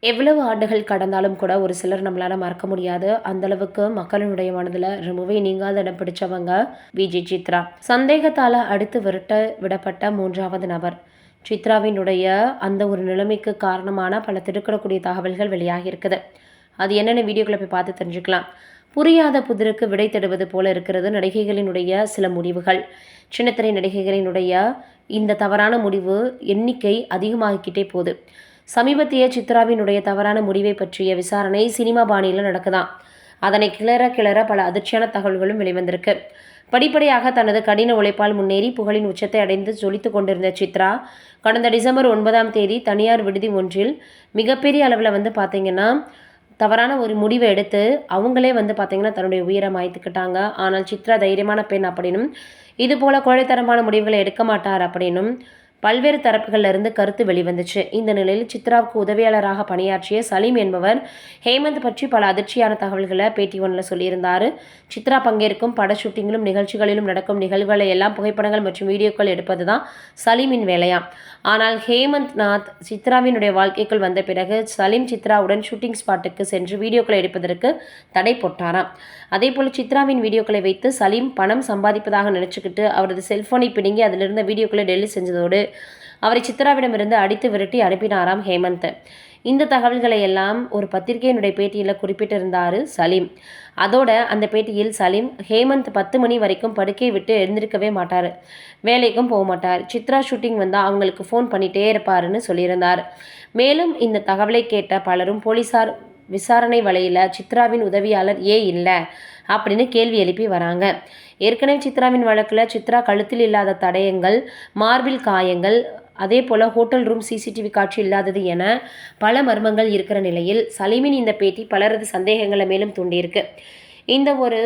எவ்வளவு ஆண்டுகள் கடந்தாலும் கூட ஒரு சிலர் நம்மளால மறக்க முடியாது. அந்த அளவுக்கு மக்களினுடைய மனதில் ரொம்பவே நீங்காத இடம் பிடிச்சவங்க விஜய் சித்ரா. சந்தேகத்தால அடுத்து விடப்பட்ட மூன்றாவது நபர். சித்ராவினுடைய அந்த ஒரு நிலைமைக்கு காரணமான பல திடுக்கிடக்கூடிய தகவல்கள் வெளியாகி இருக்குது. அது என்னென்ன வீடியோக்களை போய் பார்த்து தெரிஞ்சுக்கலாம். புரியாத புதிருக்கு விடை தேடுவது போல இருக்கிறது நடிகைகளினுடைய சில முடிவுகள். சின்னத்திரை நடிகைகளினுடைய இந்த தவறான முடிவு எண்ணிக்கை அதிகமாகிக்கிட்டே போகுது. சமீபத்திய சித்ராவினுடைய தவறான முடிவை பற்றிய விசாரணை சினிமா பாணியில் நடக்குதாம். அதனை கிளற பல அதிர்ச்சியான தகவல்களும் வெளிவந்திருக்கு. படிப்படியாக தனது கடின உழைப்பால் முன்னேறி புகழின் உச்சத்தை அடைந்து ஜொலித்து கொண்டிருந்த சித்ரா கடந்த டிசம்பர் 9ஆம் தேதி தனியார் விடுதி ஒன்றில் மிகப்பெரிய அளவில் பார்த்தீங்கன்னா தவறான ஒரு முடிவை எடுத்து அவங்களே பார்த்தீங்கன்னா தன்னுடைய உயிரை மாய்த்துக்கிட்டாங்க. ஆனால் சித்ரா தைரியமான பெண் அப்படின்னும் இது போல கோழைத்தனமான முடிவுகளை எடுக்க மாட்டார் அப்படின்னும் பல்வேறு தரப்புகளில் இருந்து கருத்து வெளிவந்துச்சு. இந்த நிலையில் சித்ராவுக்கு உதவியாளராக பணியாற்றிய சலீம் என்பவர் ஹேமந்த் பற்றி பல அதிர்ச்சியான தகவல்களை பேட்டி ஒன்றில் சொல்லியிருந்தார். சித்ரா பங்கேற்கும் பட ஷூட்டிங்கிலும் நிகழ்ச்சிகளிலும் நடக்கும் நிகழ்வுகளை எல்லாம் புகைப்படங்கள் மற்றும் வீடியோக்கள் எடுப்பது தான் சலீமின் வேலையாம். ஆனால் ஹேமந்த் நாத் சித்ராவினுடைய வாழ்க்கைக்குள் வந்த பிறகு சலீம் சித்ராவுடன் ஷூட்டிங் ஸ்பாட்டுக்கு சென்று வீடியோக்களை எடுப்பதற்கு தடை போட்டாராம். அதேபோல் சித்ராவின் வீடியோக்களை வைத்து சலீம் பணம் சம்பாதிப்பதாக நினைச்சுக்கிட்டு அவரது செல்போனை பிடுங்கி அதிலிருந்த வீடியோக்களை டெலிட் செஞ்சதோடு அவரை சித்ராவிடமிருந்து அடித்து விரட்டி அனுப்பினாராம் ஹேமந்த். இந்த தகவல்களை எல்லாம் ஒரு பத்திரிகையினுடைய பேட்டியில் குறிப்பிட்டிருந்தார் சலீம். அதோட அந்த பேட்டியில் சலீம் ஹேமந்த் 10 மணி வரைக்கும் படுக்கையை விட்டு எழுந்திருக்கவே மாட்டார், வேலைக்கும் போக மாட்டார், சித்ரா ஷூட்டிங் வந்தால் அவங்களுக்கு ஃபோன் பண்ணிகிட்டே இருப்பாருன்னு சொல்லியிருந்தார். மேலும் இந்த தகவலை கேட்ட பலரும் போலீஸார் விசாரணை வலையில் சித்ராவின் உதவியாளர் இல்லை அப்படின்னு கேள்வி எழுப்பி வராங்க. ஏற்கனவே சித்ராவின் வழக்கில் சித்ரா கழுத்தில் இல்லாத தடயங்கள், மார்பில் காயங்கள், அதே போல் ஹோட்டல் ரூம் சிசிடிவி காட்சி இல்லாதது என பல மர்மங்கள் இருக்கிற நிலையில் சலீமின் இந்த பேட்டி பலரது சந்தேகங்களை மேலும் தூண்டியிருக்கு. இந்த ஒரு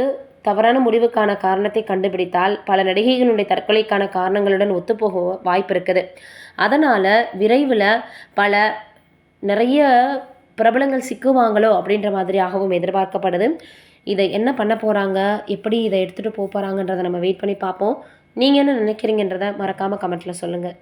தவறான முடிவுக்கான காரணத்தை கண்டுபிடித்தால் பல நடிகைகளுடைய தற்கொலைக்கான காரணங்களுடன் ஒத்துப்போக வாய்ப்பு இருக்குது. அதனால் விரைவில் நிறைய பிரபலங்கள் சிக்குவாங்களோ அப்படின்ற மாதிரியாகவும் எதிர்பார்க்கப்படுது. இதை என்ன பண்ண போகிறாங்க, எப்படி இதை எடுத்துகிட்டு போகிறாங்கன்றதை நம்ம வெயிட் பண்ணி பார்ப்போம். நீங்கள் என்ன நினைக்கிறீங்கன்றதை மறக்காமல் கமெண்ட்டில் சொல்லுங்கள்.